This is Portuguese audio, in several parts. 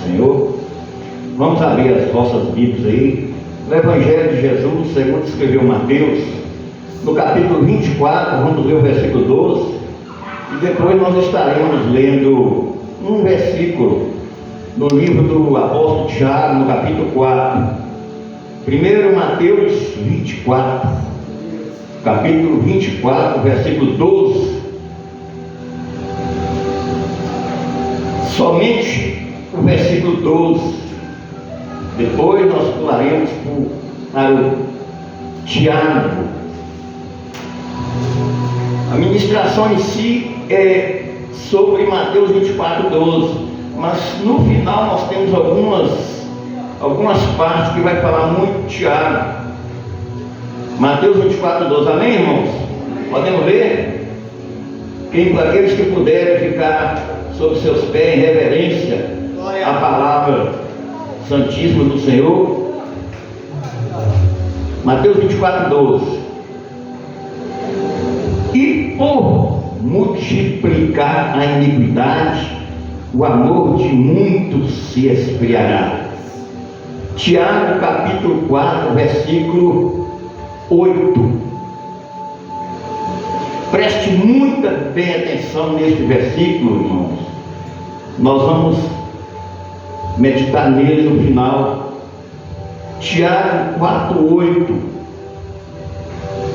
Senhor. Vamos abrir as vossas Bíblias aí, no Evangelho de Jesus, segundo escreveu Mateus, no capítulo 24, vamos ler o versículo 12, e depois nós estaremos lendo um versículo no livro do apóstolo Tiago, no capítulo 4. Primeiro Mateus 24, capítulo 24, versículo 12. Somente o versículo 12. Depois nós pularemos para o Tiago. A ministração em si é sobre Mateus 24, 12. Mas no final nós temos algumas partes que vai falar muito de Tiago. Mateus 24, 12. Amém, irmãos? Podemos ler? Aqueles que puderem ficar sobre seus pés em reverência à palavra Santíssima do Senhor. Mateus 24, 12. E por multiplicar a iniquidade, o amor de muitos se esfriará. Tiago capítulo 4, versículo 8. Preste muita bem atenção neste versículo, irmãos. Nós vamos meditar nele no final. Tiago 4, 8.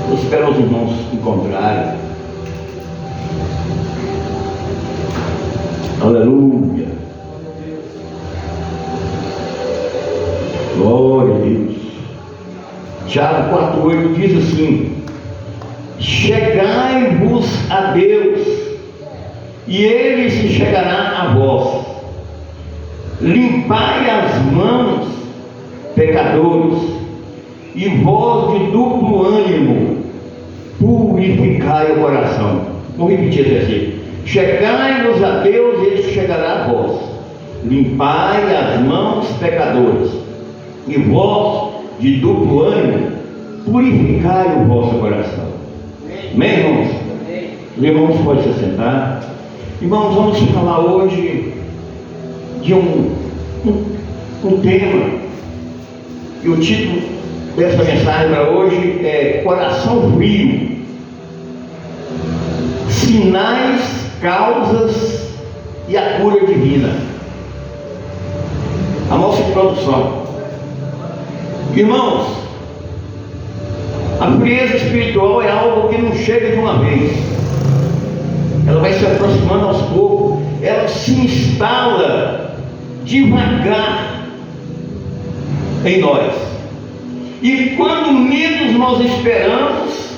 Eu espero os irmãos encontrarem. Aleluia. Glória a Deus. Tiago 4, 8 diz assim: chegai-vos a Deus, e Ele se chegará a vós. Limpai as mãos, pecadores, e vós de duplo ânimo, purificai o coração. Vou repetir esse versículo. Chegai-vos a Deus, e Ele chegará a vós. Limpai as mãos, pecadores, e vós de duplo ânimo, purificai o vosso coração. Amém, irmãos? Os irmãos podem se sentar. Irmãos, vamos falar hoje de um tema, e o título dessa mensagem para hoje é Coração Frio, Sinais, Causas e a Cura Divina. A nossa introdução. Irmãos, a frieza espiritual é algo que não chega de uma vez. Ela vai se aproximando aos poucos. Ela se instala devagar em nós. E quando menos nós esperamos,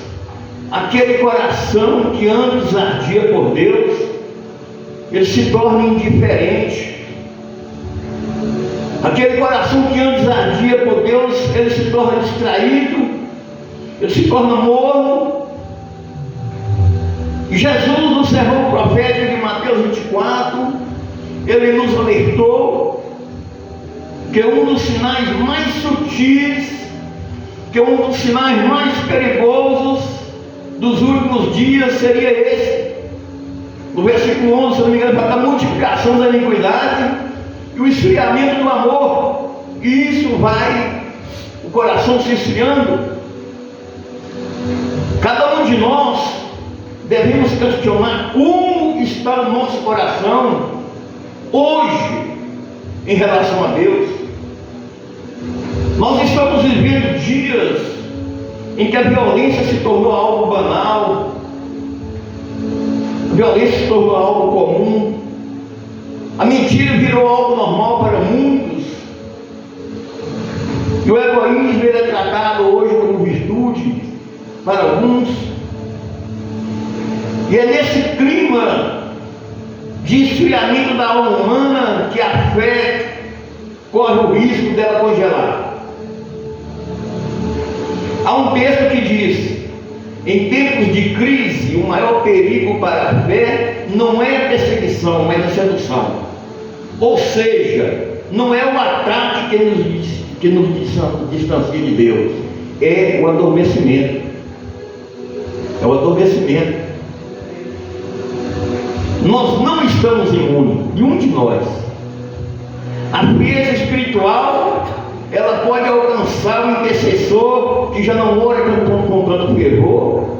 aquele coração que antes ardia por Deus, ele se torna indiferente. Aquele coração que antes ardia por Deus, ele se torna distraído, ele se torna morno. E Jesus, no sermão profético de Mateus 24, ele nos alertou que um dos sinais mais sutis, que um dos sinais mais perigosos dos últimos dias seria esse. No versículo 11, se não me engano, fala da multiplicação da iniquidade e o esfriamento do amor. E isso vai, o coração se esfriando. Cada um de nós devemos questionar como está o nosso coração hoje em relação a Deus. Nós estamos vivendo dias em que a violência se tornou algo banal, a violência se tornou algo comum, a mentira virou algo normal para muitos, e o egoísmo ele é tratado hoje como virtude para alguns. E é nesse clima de esfriamento da alma humana que a fé corre o risco dela congelar. Há um texto que diz: em tempos de crise, o maior perigo para a fé não é a perseguição, mas a sedução. Ou seja, não é o ataque que nos distancia de Deus, é o adormecimento. É o adormecimento. Nós não estamos imunes, nenhum de nós. A frieza espiritual, ela pode alcançar o intercessor que já não ora com tanto fervor.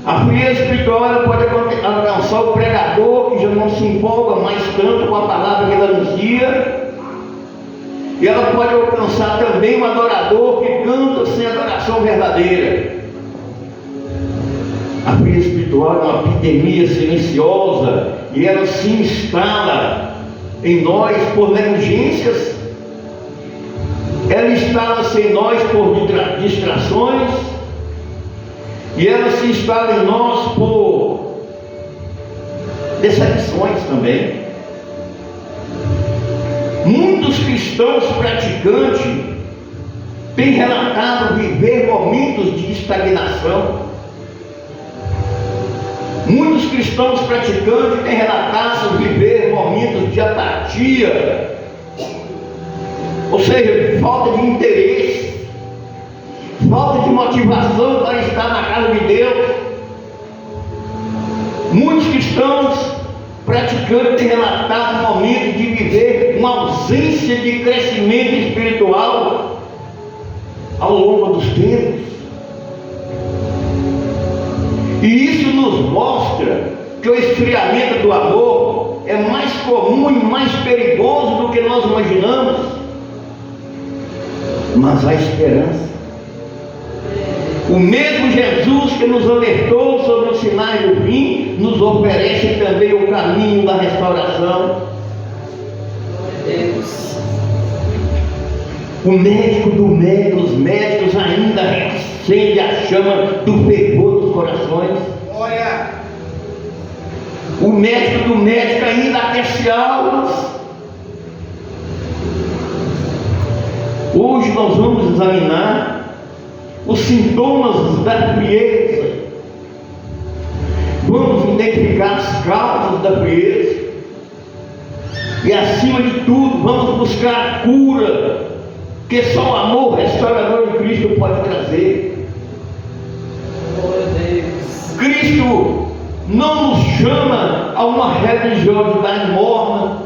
A frieza espiritual, ela pode alcançar o pregador que já não se empolga mais tanto com a palavra que ele anuncia. E ela pode alcançar também o adorador que canta sem adoração verdadeira. A frieza espiritual é uma epidemia silenciosa e ela se instala em nós por negligências, ela instala-se em nós por distrações, e ela se instala em nós por decepções também. Muitos cristãos praticantes têm relatado viver momentos de estagnação. Muitos cristãos praticantes têm relatado viver momentos de apatia, ou seja, falta de interesse, falta de motivação para estar na casa de Deus. Muitos cristãos praticantes têm relatado momentos de viver uma ausência de crescimento espiritual ao longo dos tempos. E isso nos mostra que o esfriamento do amor é mais comum e mais perigoso do que nós imaginamos. Mas há esperança. O mesmo Jesus que nos alertou sobre os sinais do fim, nos oferece também o caminho da restauração. O médico dos médicos ainda acende a chama do fervor dos corações. O médico do médico ainda aquece almas. Hoje nós vamos examinar os sintomas da frieza. Vamos identificar as causas da frieza. E acima de tudo, vamos buscar a cura que só o amor restaurador de Cristo pode trazer. Cristo não nos chama a uma religiosidade morna.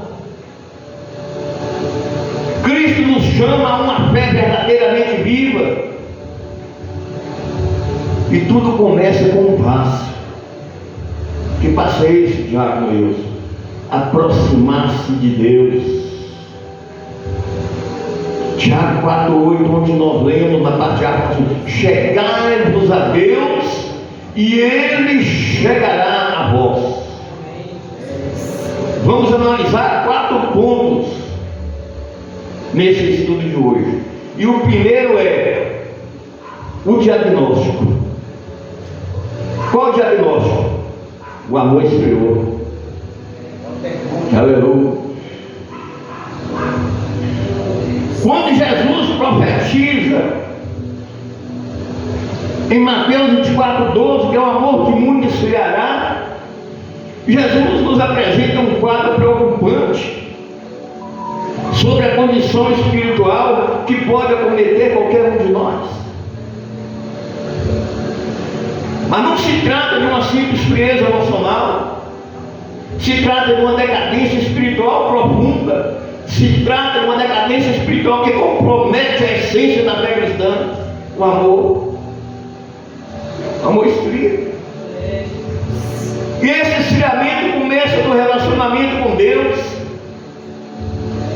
Cristo nos chama a uma fé verdadeiramente viva. E tudo começa com um passo. Que passo é esse, Diácono Wilson? Aproximar-se de Deus. Tiago 4,8, onde nós lemos na parte A, chegai-vos a Deus e Ele chegará a vós. Vamos analisar 4 pontos nesse estudo de hoje. E o primeiro é o diagnóstico. Qual o diagnóstico? O amor esfriou. Aleluia. Quando Jesus profetiza em Mateus 24,12, que é o amor que muito esfriará, Jesus nos apresenta um quadro preocupante sobre a condição espiritual que pode acometer qualquer um de nós. Mas não se trata de uma simples frieza emocional, se trata de uma decadência espiritual profunda. Se trata de uma decadência espiritual que compromete a essência da fé cristã, o amor. O amor esfria. E esse esfriamento começa no relacionamento com Deus,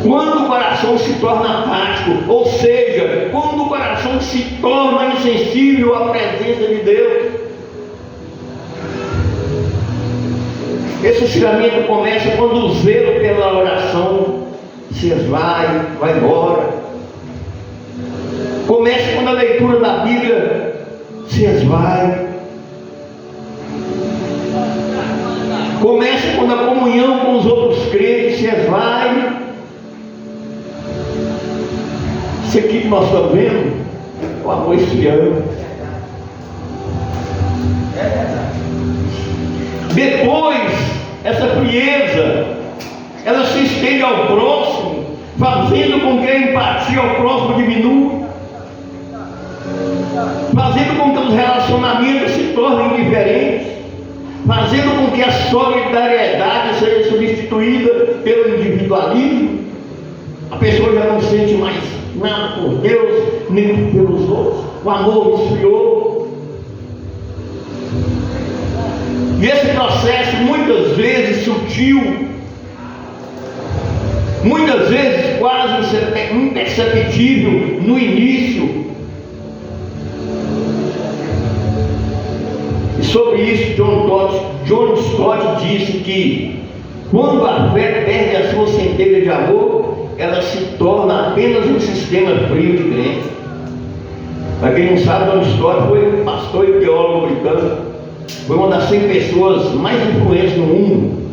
quando o coração se torna apático, ou seja, quando o coração se torna insensível à presença de Deus. Esse esfriamento começa quando o zelo pela oração se esvai, vai embora. Começa quando a leitura da Bíblia se esvai. Começa quando a comunhão com os outros crentes se esvai. Isso aqui que nós estamos vendo, o amor esfriando. Depois, essa frieza, ela se estende ao próximo, fazendo com que a empatia ao próximo diminua, fazendo com que os relacionamentos se tornem diferentes, fazendo com que a solidariedade seja substituída pelo individualismo. sente mais nada por Deus, nem pelos outros. O amor esfriou. E esse processo, muitas vezes sutil, muitas vezes quase imperceptível no início. E sobre isso, John Stott disse que quando a fé perde a sua centelha de amor, ela se torna apenas um sistema frio de crença. Para quem não sabe, John Stott foi pastor e teólogo britânico. Foi uma das 100 pessoas mais influentes no mundo.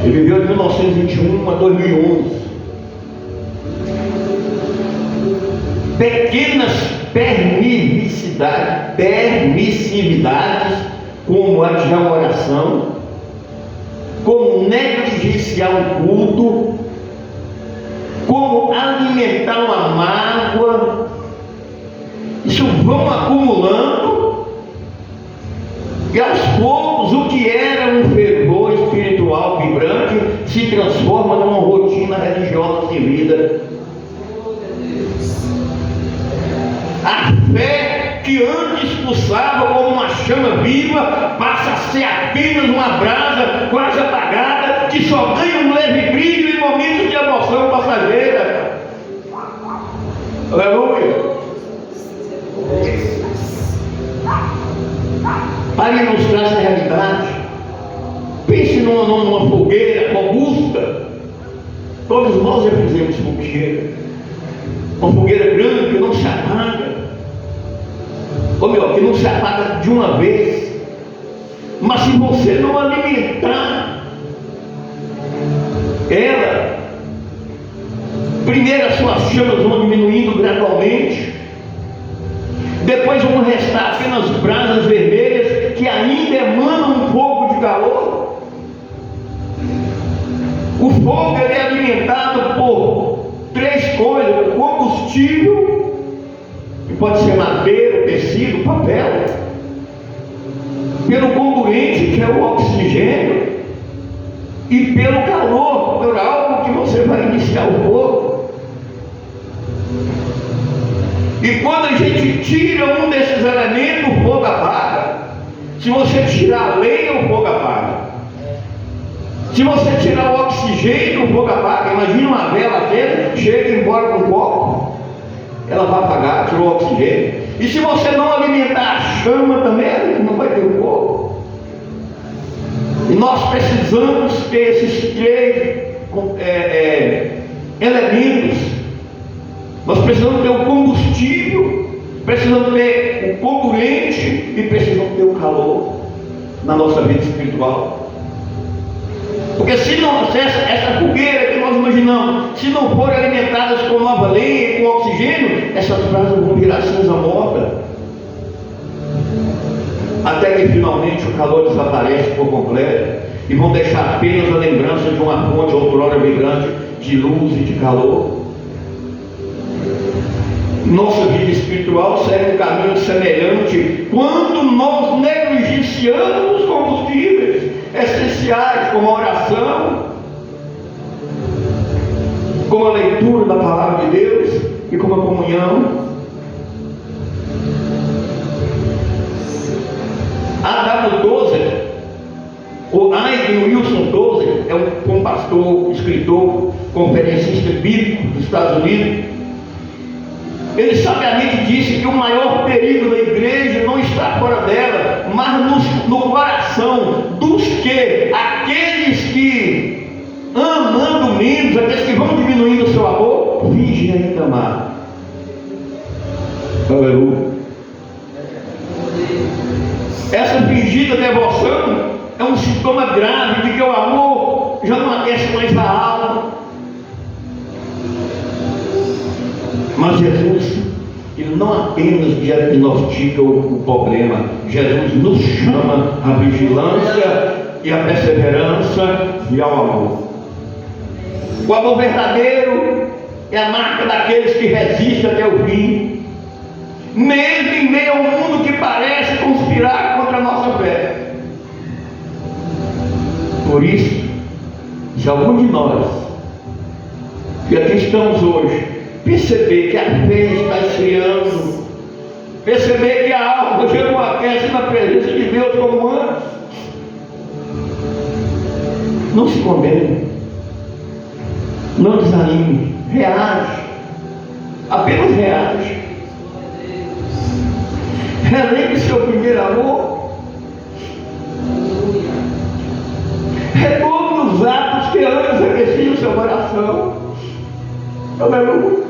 Ele viveu de 1921 a 2011. Pequenas permissividades, como a oração, como negligenciar o culto, como alimentar uma mágoa, isso vão acumulando, e aos poucos o que era um fervor espiritual vibrante se transforma numa rotina religiosa sem vida. A fé que antes pulsava como uma chama viva passa a ser apenas uma brasa quase apagada que só ganha um leve brilho em momentos de emoção passageira. Aleluia! Para ilustrar essa realidade, pense numa fogueira robusta. Todos nós já fizemos fogueira. Uma fogueira grande que não se apaga, ou melhor, que não se apaga de uma vez. Mas se você não alimentar ela, primeiro as suas chamas vão diminuindo gradualmente, depois vão restar apenas brasas vermelhas que ainda emanam um pouco de calor. O fogo ele é alimentado por 3 coisas: o combustível, que pode ser madeira, tecido, papel, pelo comburente, que é o oxigênio, e pelo calor, por algo que você vai iniciar o fogo. E quando a gente tira um desses elementos, o fogo apaga. Se você tirar a lenha, o fogo apaga. Se você tirar o oxigênio, o fogo apaga. Imagina uma vela acesa, chega embora com um copo, ela vai apagar, tirou o oxigênio. E se você não alimentar a chama também, não vai ter o fogo. E nós precisamos ter esses 3 elementos. Nós precisamos ter o combustível, precisamos ter o comburente e precisamos ter o calor na nossa vida espiritual. Porque se não, essa fogueira que nós imaginamos, se não forem alimentadas com nova lenha, com oxigênio, essas brasas vão virar cinza morta. Até que finalmente o calor desaparece por completo e vão deixar apenas a lembrança de uma fonte outrora vibrante de luz e de calor. Nossa vida espiritual segue um caminho semelhante quando nós negligenciamos os combustíveis essenciais, como a oração, como a leitura da palavra de Deus e como a comunhão. A.W. Tozer, o Aiden Wilson Tozer, é um pastor, escritor, conferencista bíblico dos Estados Unidos. Ele sabiamente disse que o maior perigo da igreja não está fora dela, mas no coração dos que, aqueles que amando menos, aqueles que vão diminuindo o seu amor, fingem ainda amar. Aleluia. Essa fingida devoção é um sintoma grave de que o amor já não aquece mais a alma. Mas Jesus, ele não apenas diagnostica o problema, Jesus nos chama à vigilância e à perseverança e ao amor. O amor verdadeiro é a marca daqueles que resistem até o fim, mesmo em meio ao mundo que parece conspirar contra a nossa fé. Por isso, se algum de nós E aqui estamos hoje. Perceber que a fé está esfriando. Perceber que a alma já não aquece na presença de Deus como antes. Não se condene. Não desanime. Reage. Apenas reage. Relembre seu primeiro amor. Retome os atos que antes aqueciam o seu coração. Aleluia.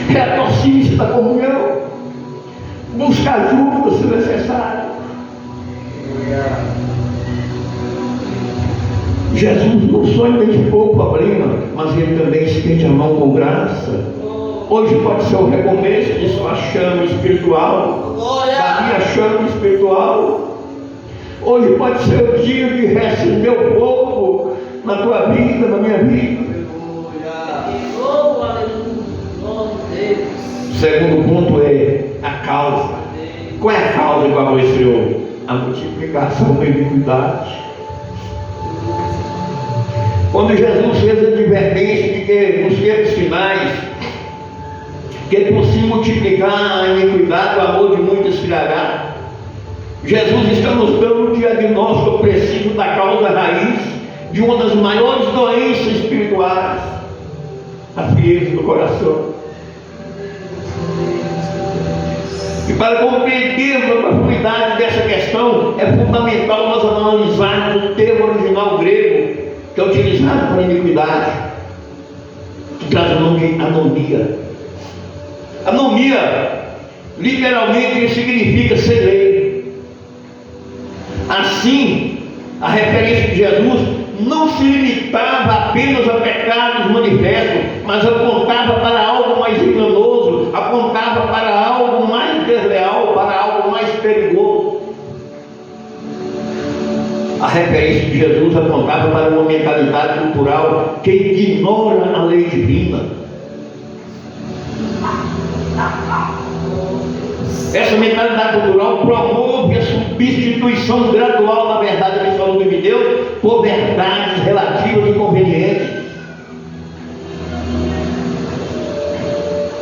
Reaproxime-se da comunhão. Busca ajuda se necessário. Jesus não só identificou o problema, mas ele também estende a mão com graça. Hoje pode ser o recomeço de sua chama espiritual, da minha chama espiritual. Hoje pode ser o dia de receber o povo na tua vida, na minha vida. O segundo ponto é a causa. Qual é a causa que o amor esfriou? A multiplicação da iniquidade. Quando Jesus fez a advertência de que nos tempos finais, que por se multiplicar a iniquidade, o amor de muitos esfriará, Jesus está nos dando o diagnóstico preciso da causa raiz de uma das maiores doenças espirituais, a frieza do coração. E para compreendermos a profundidade dessa questão, é fundamental nós analisarmos o termo original grego que é utilizado para iniquidade, que traz o nome de anomia. Anomia, literalmente, significa ser lei. Assim, a referência de Jesus não se limitava apenas a pecados manifestos, mas apontava para algo mais enganoso, apontava para algo mais desleal, para algo mais perigoso. A referência de Jesus apontava para uma mentalidade cultural que ignora a lei divina. Essa mentalidade cultural promove a substituição gradual da verdade absoluta de Deus por verdades relativas e convenientes.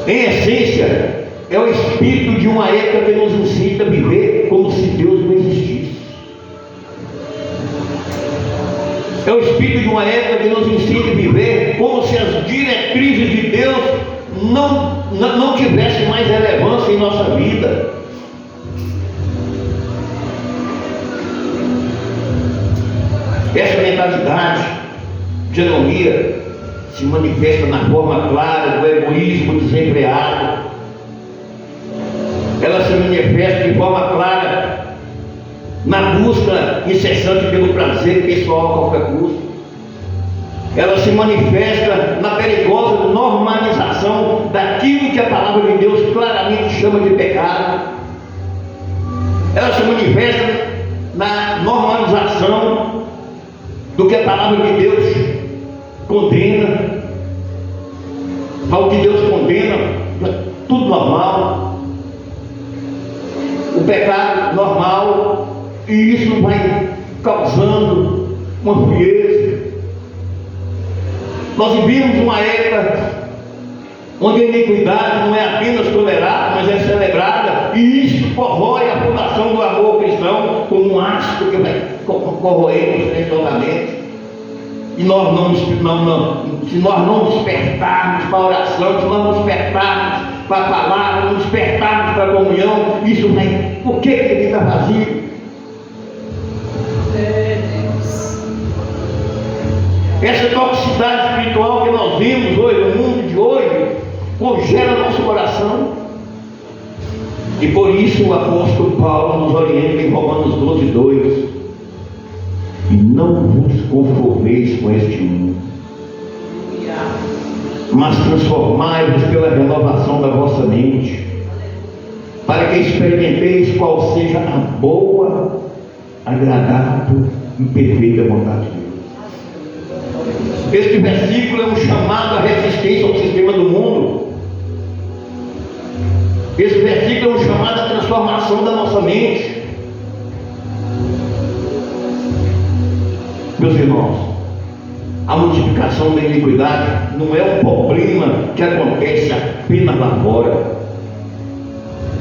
Em essência, é o espírito de uma época que nos incita a viver como se Deus não existisse. É o espírito de uma época que nos ensina a viver como se as diretrizes de Deus não tivessem mais relevância em nossa vida. Essa mentalidade de anomia se manifesta na forma clara do egoísmo desenfreado. Ela se manifesta de forma clara na busca incessante pelo prazer pessoal a qualquer custo. Ela se manifesta na perigosa normalização daquilo que a palavra de Deus claramente chama de pecado. Ela se manifesta na normalização do que a palavra de Deus condena. Ao que Deus condena, tudo normal. O pecado normal. E isso vai causando uma frieza. Nós vivemos uma época onde a iniquidade não é apenas tolerada, mas é celebrada, e isso corrói a fundação do amor cristão como um ácido que vai corroer silenciosamente. E se nós não despertarmos para a oração, se nós não despertarmos para a palavra, não despertarmos para a comunhão, isso vai. Por que ele está vazio? Essa toxicidade espiritual que nós vimos hoje, no mundo de hoje, congela nosso coração. E por isso o apóstolo Paulo nos orienta em Romanos 12:2: e não vos conformeis com este mundo, mas transformai-vos pela renovação da vossa mente, para que experimenteis qual seja a boa, agradável e perfeita vontade de Deus. Este versículo é um chamado à resistência ao sistema do mundo. Esse versículo é um chamado à transformação da nossa mente. Meus irmãos, A multiplicação da iniquidade não é um problema que acontece apenas lá fora.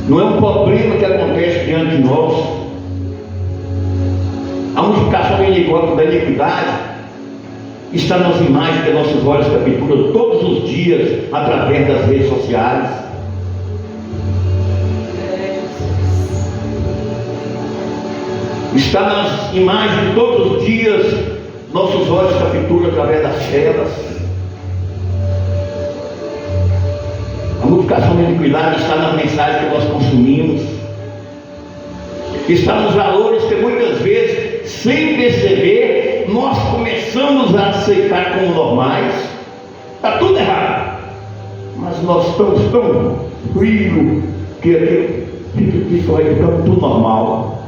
Não é um problema que acontece diante de nós. A multiplicação da iniquidade está nas imagens que nossos olhos capturam todos os dias através das redes sociais. Está nas imagens de todos os dias nossos olhos capturam através das telas. A multiplicação da iniquidade está nas mensagens que nós consumimos. Está nos valores que muitas vezes, sem perceber, nós começamos a aceitar como normais. Está tudo errado, mas nós estamos tão frios que isso vai ficando tudo normal.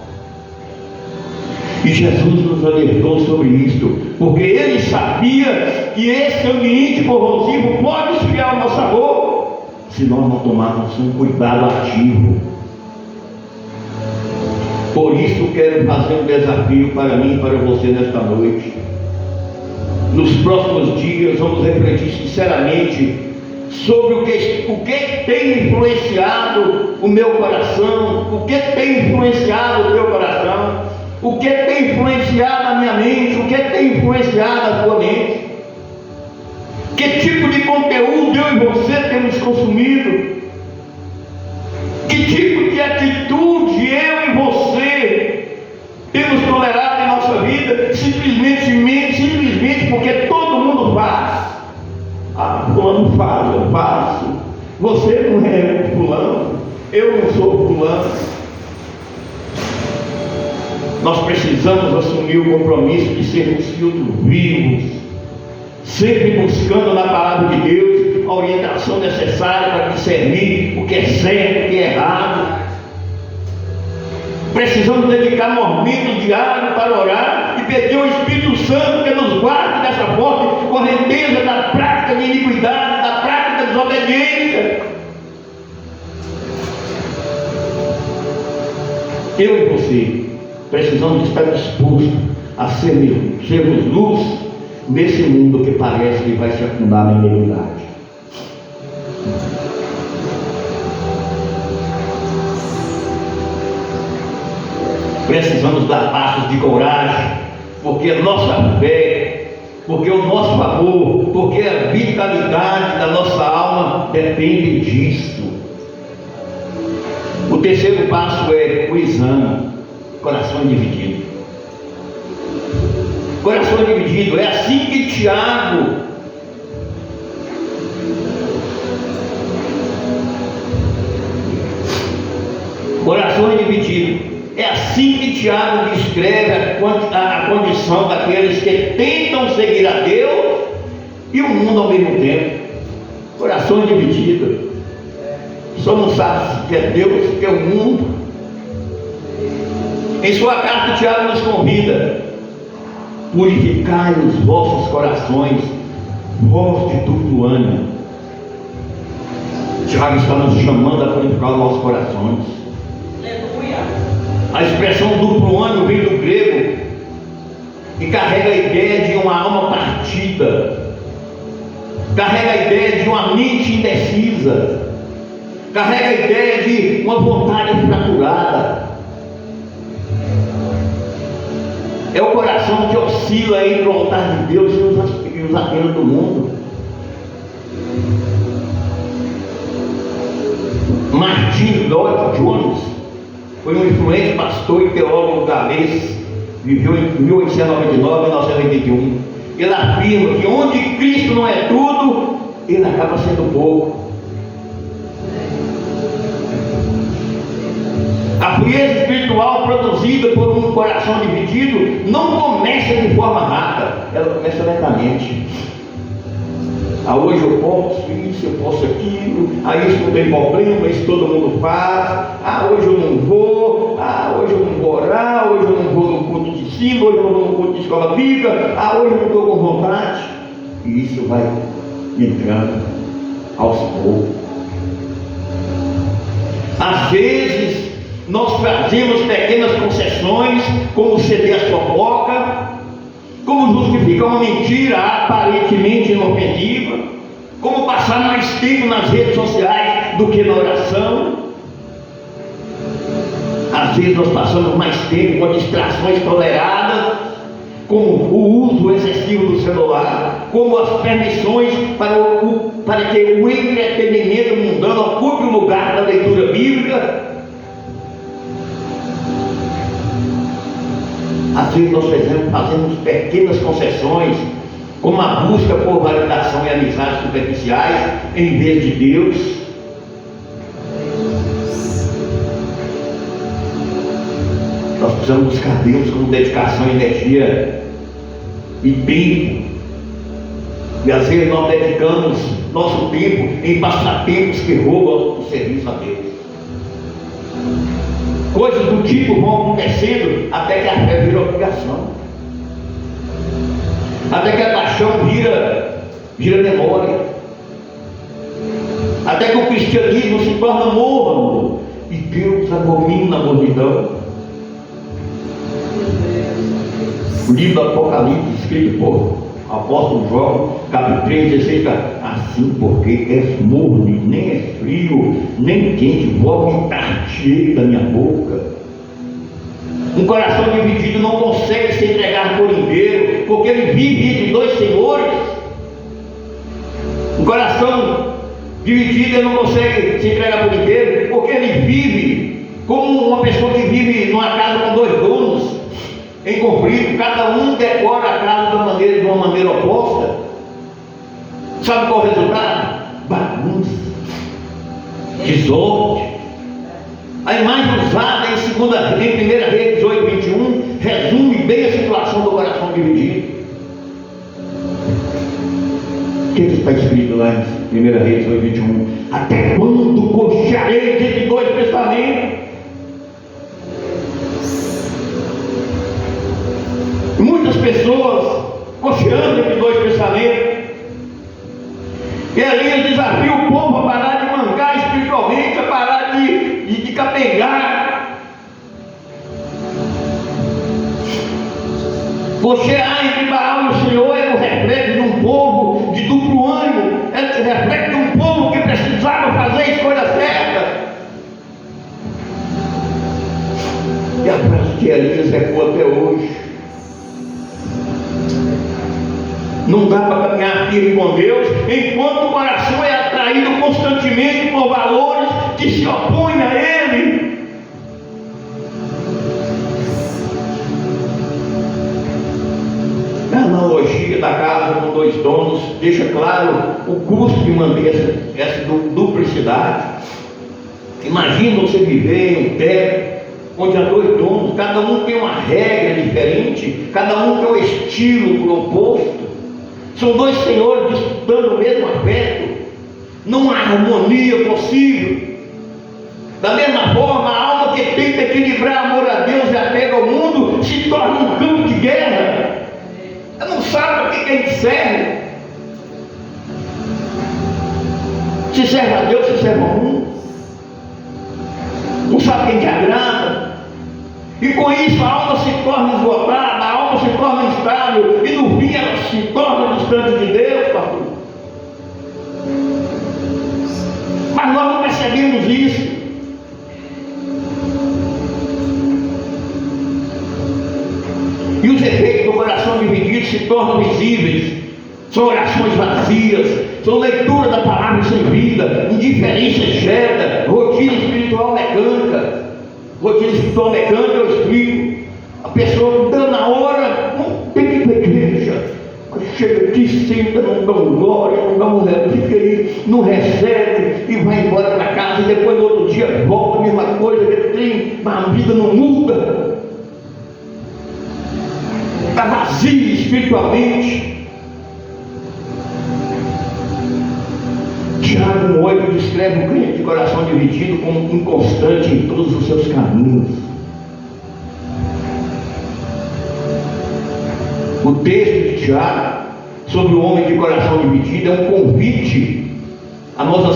E Jesus nos alertou sobre isso, porque Ele sabia que esse ambiente corrosivo pode esfriar o nosso amor, se nós não tomarmos um cuidado ativo. Por isso quero fazer um desafio para mim e para você nesta noite. Nos próximos dias vamos refletir sinceramente sobre o que tem influenciado o meu coração, o que tem influenciado o teu coração, o que tem influenciado a minha mente, o que tem influenciado a tua mente. Que tipo de conteúdo eu e você temos consumido? Que tipo de atitude eu e você temos tolerado em nossa vida, simplesmente porque todo mundo faz? Ah, fulano faz, eu faço. Você não é fulano, eu não sou fulano. Nós precisamos assumir o compromisso de sermos filtros vivos, sempre buscando na palavra de Deus a orientação necessária para discernir o que é certo, o que é errado. Precisamos dedicar momentos diários para orar e pedir ao Espírito Santo que nos guarde dessa forte correnteza da prática de iniquidade, da prática da desobediência. Eu e você precisamos estar dispostos a sermos luz nesse mundo que parece que vai se afundar na iniquidade. Precisamos dar passos de coragem, porque a nossa fé, porque o nosso amor, porque a vitalidade da nossa alma depende disso. O terceiro passo é o exame. Coração dividido. Coração dividido. É assim que Tiago coração dividido. É assim que Tiago descreve a condição daqueles que tentam seguir a Deus e o mundo ao mesmo tempo. Coração dividido. Só não sabe que é Deus, que é o mundo. Em sua carta, Tiago nos convida: purificai os vossos corações, vós de duplo ânimo. Tiago está nos chamando a purificar os nossos corações. Aleluia. A expressão duplo ânimo vem do grego e carrega a ideia de uma alma partida, carrega a ideia de uma mente indecisa, carrega a ideia de uma vontade fraturada. É o coração que oscila entre o altar de Deus e os apelos do mundo. Martin Lloyd Jones foi um influente pastor e teólogo galês, viveu em 1899 e 1921. Ele afirma que onde Cristo não é tudo, ele acaba sendo pouco. A frieza espiritual produzida por um coração dividido não começa de forma rápida, ela começa lentamente. Ah, hoje eu posso isso, eu posso aquilo, isso não tem problema, isso todo mundo faz. Hoje eu não vou, hoje eu não vou orar, hoje eu não vou no culto de ensino, hoje eu não vou no culto de escola bíblica, hoje eu não estou com vontade. E isso vai entrando aos poucos. Às vezes nós fazemos pequenas concessões, como ceder a fofoca, como justificar uma mentira aparentemente inofensiva, como passar mais tempo nas redes sociais do que na oração. Às vezes nós passamos mais tempo com distrações toleradas, como o uso excessivo do celular, como as permissões para que o entretenimento mundano ocupe o lugar da leitura bíblica. Às vezes nós fazemos pequenas concessões, como a busca por validação e amizades superficiais, em vez de Deus. Nós precisamos buscar Deus com dedicação, energia e tempo. E às vezes nós dedicamos nosso tempo em passatempos que roubam o serviço a Deus. Coisas do tipo vão acontecendo até que a fé vira obrigação, até que a paixão vira memória, até que o cristianismo se torna morno e Deus abomina a mornidão. O livro do Apocalipse, escrito por apóstolo João, capítulo 3, 16, está assim, porque és morno, nem és frio, nem quente, vomitar-te-ei da minha boca. Um coração dividido não consegue se entregar por inteiro, porque ele vive entre dois senhores. Um coração dividido ele não consegue se entregar por inteiro, porque ele vive como uma pessoa que vive numa casa com dois donos, em conflito, cada um decora a casa de uma maneira oposta. Sabe qual é o resultado? Bagunça, desordem. A imagem usada em 1 Reis 18, 21 resume bem a situação do coração dividido. O que está escrito lá em 1 Reis 18, 21? Até quando cocheareis entre dois pensamentos? Muitas pessoas cocheando entre dois pensamentos. E ali desafia o povo a parar de mancar espiritualmente, a parar de capengar. Cochear entre Baal e o Senhor é o reflexo de um povo de duplo ânimo, é o reflexo de um povo que precisava fazer a escolha certa. E a frase de Elias ecoa até hoje. Não dá para caminhar firme com Deus enquanto o coração é atraído constantemente por valores que se opõem a Ele. A analogia da casa com dois donos deixa claro o custo de manter essa duplicidade. Imagina você viver em um teto onde há dois donos, cada um tem uma regra diferente, cada um tem um estilo oposto. São dois senhores disputando o mesmo afeto. Não há harmonia possível. Da mesma forma, a alma que tenta equilibrar amor a Deus e apego ao mundo se torna um campo de guerra. Ela não sabe para que a gente serve. Se serve a Deus, se serve ao mundo. Não sabe quem te agrada. E com isso a alma se torna esgotada, a alma se torna instável, e no fim ela se torna distante de Deus, pastor. Mas nós não percebemos isso. E os efeitos do coração dividido se tornam visíveis. São orações vazias, são leitura da palavra sem vida, indiferença exeta, rotina espiritual mecânica. Rotina espiritual mecânica, eu explico. A pessoa dando a hora, não tem que ir para a igreja. Chega aqui, senta, não dá glória, não dá um fica aí, não recebe e vai embora para casa. E depois no outro dia volta a mesma coisa, mas a vida não muda. Está vazio espiritualmente. Tiago 8 descreve o crente de coração dividido como inconstante em todos os seus caminhos. O texto de Tiago sobre o homem de coração dividido é um convite a nós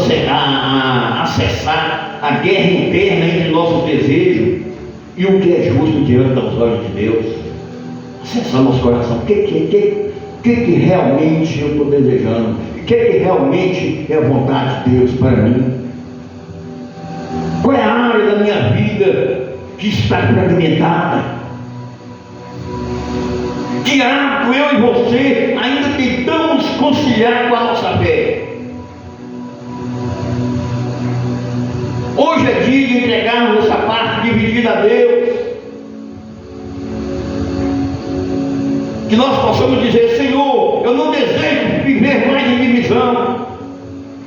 acessar a guerra interna entre nossos desejos e o que é justo diante dos olhos de Deus. acessar nosso coração. O que realmente eu estou desejando? O que realmente é a vontade de Deus para mim? Qual é a área da minha vida que está fragmentada? Que hábito eu e você ainda tentamos conciliar com a nossa fé? Hoje é dia de entregarmos essa parte dividida a Deus. Que nós possamos dizer: Senhor, eu não desejo viver mais em divisão.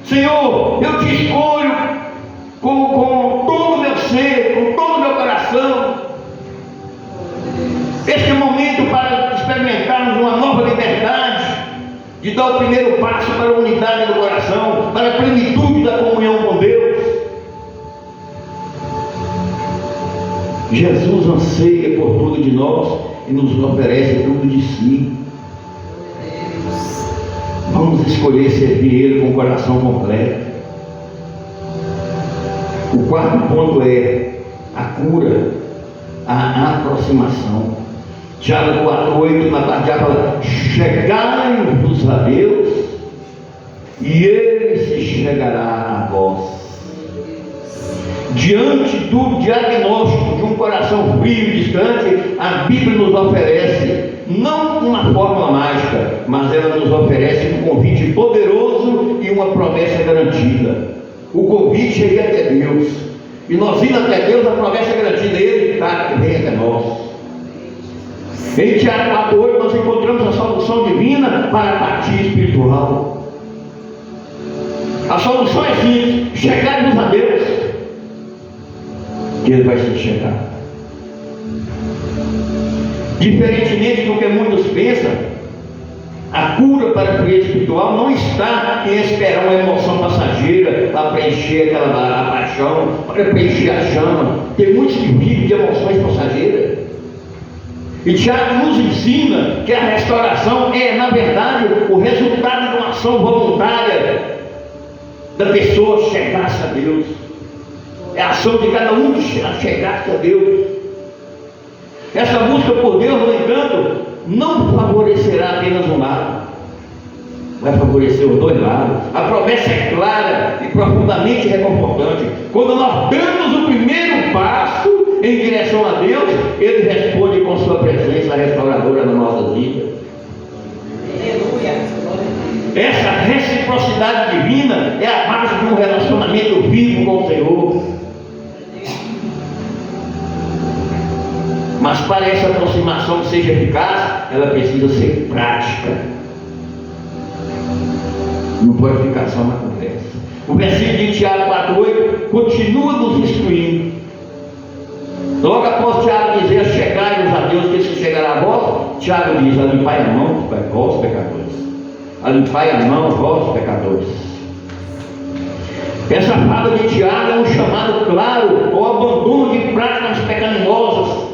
Senhor, eu te escolho com todo o meu ser, com todo o meu coração. Este é o momento para experimentarmos uma nova liberdade, de dar o primeiro passo para a unidade do coração, para a plenitude da comunhão com Deus. Jesus anseia por tudo de nós e nos oferece tudo de si. Vamos escolher servir Ele com o coração completo. O quarto ponto é a cura, a aproximação. Tiago 4,8 na parte fala: chegai-vos a Deus e Ele se chegará a vós. Diante do diagnóstico de um coração frio e distante, a Bíblia nos oferece não uma fórmula mágica, mas ela nos oferece um convite poderoso e uma promessa garantida. O convite é ir até Deus, e nós indo até Deus, a promessa é garantida: Ele está que vem até nós. Em Tiago 4,8 nós encontramos a solução divina para a apatia espiritual. A solução é simples: chegarmos a Deus, que Ele vai se chegar. Diferentemente do que muitos pensam, a cura para a frieza espiritual não está em esperar uma emoção passageira para preencher a paixão, para preencher a chama. Tem muitos que vivem de emoções passageiras. E Tiago nos ensina que a restauração é, na verdade, o resultado de uma ação voluntária da pessoa chegar-se a Deus. É a ação de cada um chegar-se a Deus. Essa busca por Deus, no entanto, não favorecerá apenas um lado, vai favorecer os dois lados. A promessa é clara e profundamente reconfortante. Quando nós damos o primeiro passo em direção a Deus, Ele responde com sua presença restauradora na nossa vida. Essa reciprocidade divina é a base de um relacionamento vivo com o Senhor. Mas para essa aproximação que seja eficaz, ela precisa ser prática. Não pode ficar só na conversa. O versículo de Tiago 4,8 continua nos instruindo. Logo após Tiago dizer: chegai-vos a Deus, que Ele se chegará a vós, Tiago diz: limpai a mão, vós pecadores. Limpai a mão, vós pecadores. Essa fala de Tiago é um chamado claro ao abandono de práticas pecaminosas.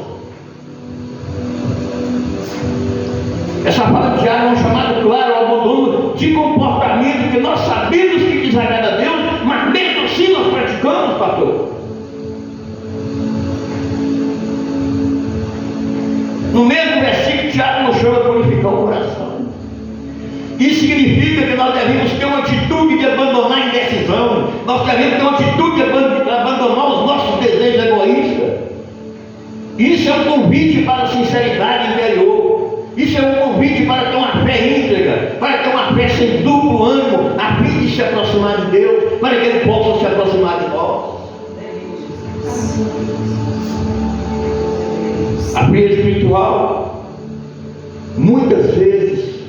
Essa fala de Tiago é um chamado claro ao abandono de comportamento que nós sabemos que desagrada a Deus, mas mesmo assim nós praticamos, pastor. No mesmo versículo, Tiago nos chama a purificar o coração. Isso significa que nós devemos ter uma atitude de abandonar a indecisão. Nós devemos ter uma atitude de abandonar os nossos desejos egoístas. Isso é um convite para a sinceridade interior. Isso é um convite para ter uma fé íntegra, para ter uma fé sem duplo ânimo, a fim de se aproximar de Deus, para que Ele possa se aproximar de nós. A frieza espiritual, muitas vezes,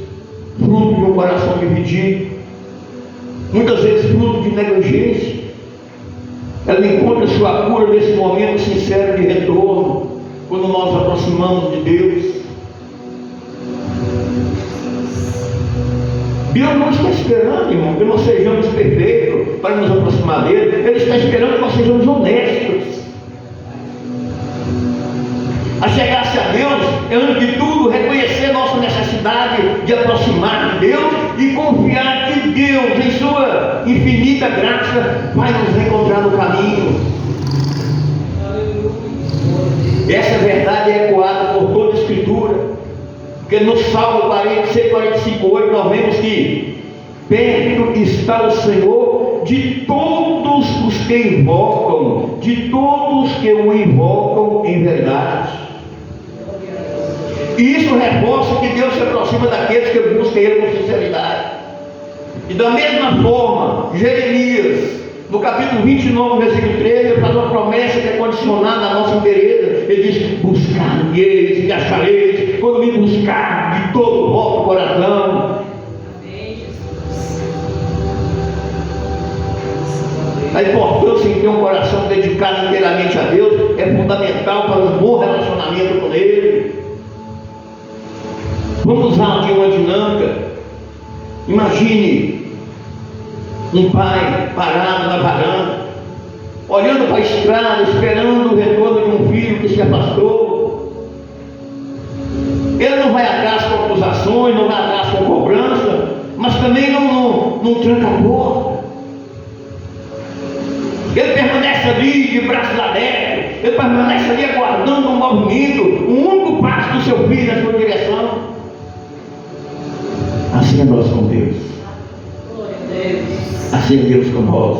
fruto de um coração dividido, muitas vezes fruto de negligência, ela encontra sua cura nesse momento sincero de retorno, quando nós nos aproximamos de Deus. Deus não está esperando, irmão, que nós sejamos perfeitos para nos aproximar dele. Ele está esperando que nós sejamos honestos. A chegar-se a Deus é, antes de tudo, reconhecer nossa necessidade de aproximar de Deus e confiar que Deus, em sua infinita graça, vai nos encontrar no caminho. Essa verdade é ecoada por toda a Escritura. Porque no Salmo 45:8 nós vemos que perto está o Senhor de todos os que invocam, de todos que o invocam em verdade. E isso reforça que Deus se aproxima daqueles que buscam Ele com sinceridade. E da mesma forma, Jeremias, no capítulo 29, versículo 13, ele faz uma promessa que é condicionada à nossa interesse. Ele diz: buscar-me-eis e achareis, quando me buscar de todo o vosso coração. A importância de ter um coração dedicado inteiramente a Deus é fundamental para um bom relacionamento com Ele. Vamos usar aqui uma dinâmica. Imagine um pai parado na varanda, olhando para a estrada, esperando o retorno de um filho que se afastou. Ele não vai atrás com acusações, não vai atrás com cobrança, mas também não tranca a porta. Ele permanece ali de braços abertos, ele permanece ali aguardando um movimento, um único passo do seu filho na sua direção. Assim é nós com Deus. Assim é Deus com nós.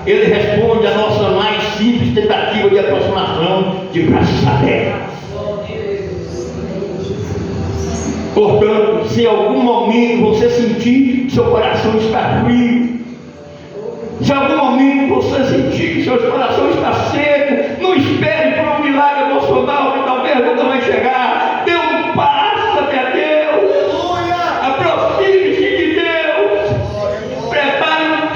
Ele responde à nossa mais simples tentativa de aproximação de braços abertos. Portanto, se em algum momento você sentir que seu coração está frio, se em algum momento você sentir que seu coração está seco, não espere por um milagre emocional que talvez nunca vai chegar. Dê um passo até Deus. Aproxime-se de Deus.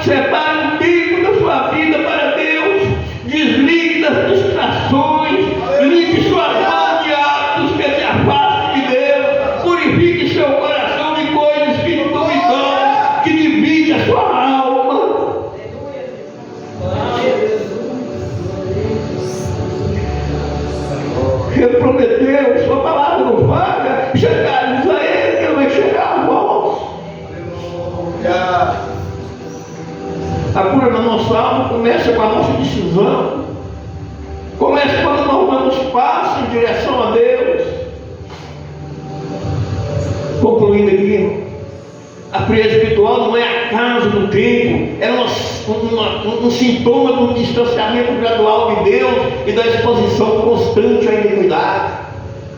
Separe um tempo da sua vida para Deus. Desligue das distrações. Limpe suas mãos de hábitos que te afastem de Deus. Purifique seu coração de coisas que não duvidam, que dividem a sua alma. Ele prometeu, sua palavra não falha. Chegares a Ele, Ele vai chegar a vós. A cura da nossa alma começa com a nossa decisão. Começa quando nós damos passo em direção a Deus. Concluindo aqui, a frieza espiritual não é acaso do tempo, é um sintoma do distanciamento gradual de Deus e da exposição constante à iniquidade.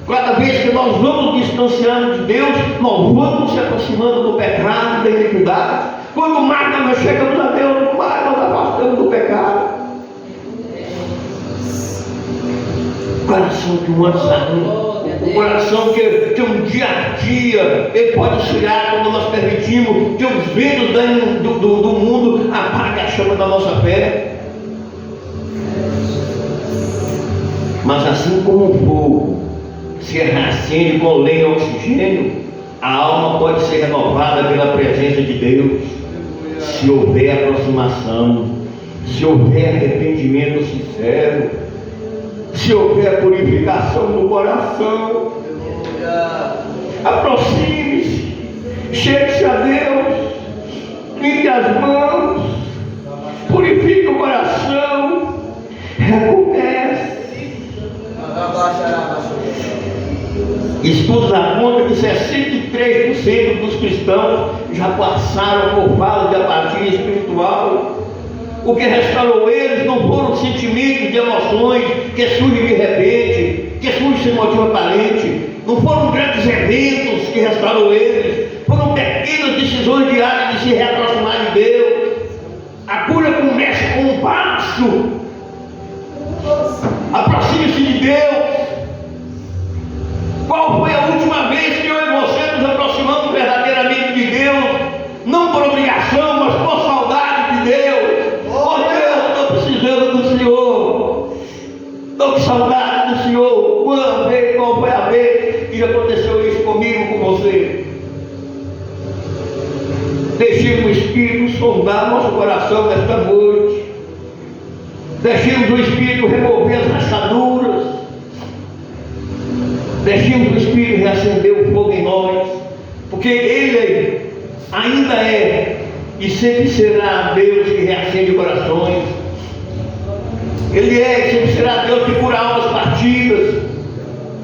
Cada vez que nós vamos distanciando de Deus, nós vamos se aproximando do pecado e da iniquidade. Quanto mais nós chegamos a Deus, mais nós afastamos do pecado. O coração que um o coração que um dia a dia ele pode esfriar quando nós permitimos que os ventos do mundo apaguem a chama da nossa fé. Mas assim como o fogo se reacende com lenha e oxigênio, a alma pode ser renovada pela presença de Deus, se houver aproximação, se houver arrependimento sincero, se houver purificação do coração. Aproxime-se, chegue-se a Deus, limpe as mãos, purifique o coração, recomece. Estudos apontam que 63% dos cristãos já passaram por fase de apatia espiritual. O que restaurou eles não foram sentimentos de emoções que surgem de repente, que surgem sem motivo aparente. Não foram grandes eventos que restaurou eles. Foram pequenas decisões diárias de se reaproximar de Deus. A cura começa com um passo. Aproxime-se de Deus. Qual foi a última vez que eu e você nos aproximamos verdadeiramente de Deus? Não por obrigação, mas por saudade de Deus. Oh Deus, estou precisando do Senhor. Estou com saudade do Senhor. Qual foi a vez que aconteceu isso comigo, com você? Deixemos o Espírito sondar nosso coração nesta noite. Deixemos o Espírito remover as rachaduras. Deixemos o Espírito reacender o fogo em nós. Porque Ele ainda é e sempre será Deus que reacende corações. Ele é e sempre será Deus que cura almas partidas.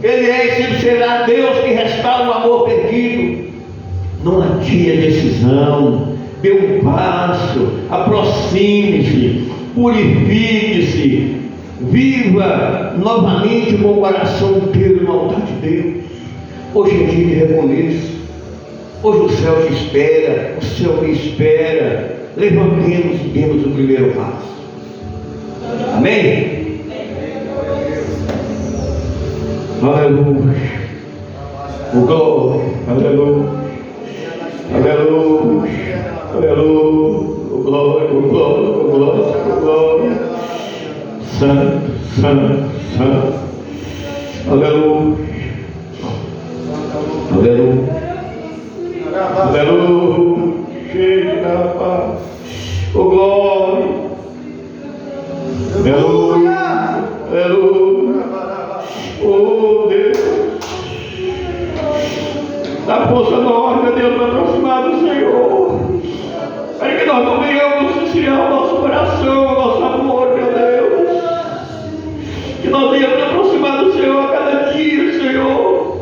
Ele é e sempre será Deus que restaura o amor perdido. Não adie a decisão, dê um passo, aproxime-se, purifique-se, viva novamente com o coração inteiro no altar de Deus. Hoje é dia de recomeço. Hoje o céu te espera, o céu me espera. Levantemos e demos o primeiro passo. Amém? Aleluia. O glória. Aleluia. Aleluia. Aleluia. O glória, o glória, o glória, o glória. Santo, santo, santo. Aleluia. Aleluia. Aleluia. Chega, Pai. O glória. Aleluia. Aleluia. Oh Deus. Dá força nós, meu Deus, para aproximar do Senhor. Para que nós não venhamos esfriar o nosso coração, o nosso amor, meu Deus. Que nós venhamos aproximar do Senhor a cada dia, Senhor.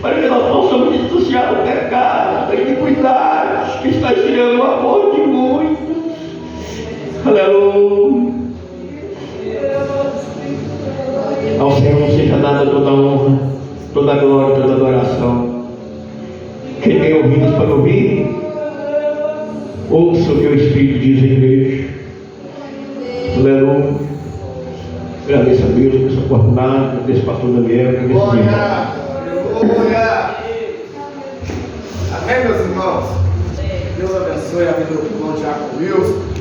Para que nós possamos denunciar o pecado, a iniquidade que está esfriando o amor de muitos. Aleluia. Ao Senhor seja dada toda a honra, toda a glória, toda a adoração. Quem tem ouvidos para ouvir, ouça o que o Espírito diz à igreja. Aleluia. Agradeço a Deus por essa oportunidade, agradeço ao pastor Daniel, agradeço a Deus. Glória! Amém, meus irmãos? Deus abençoe a vida do irmão Tiago Wilson.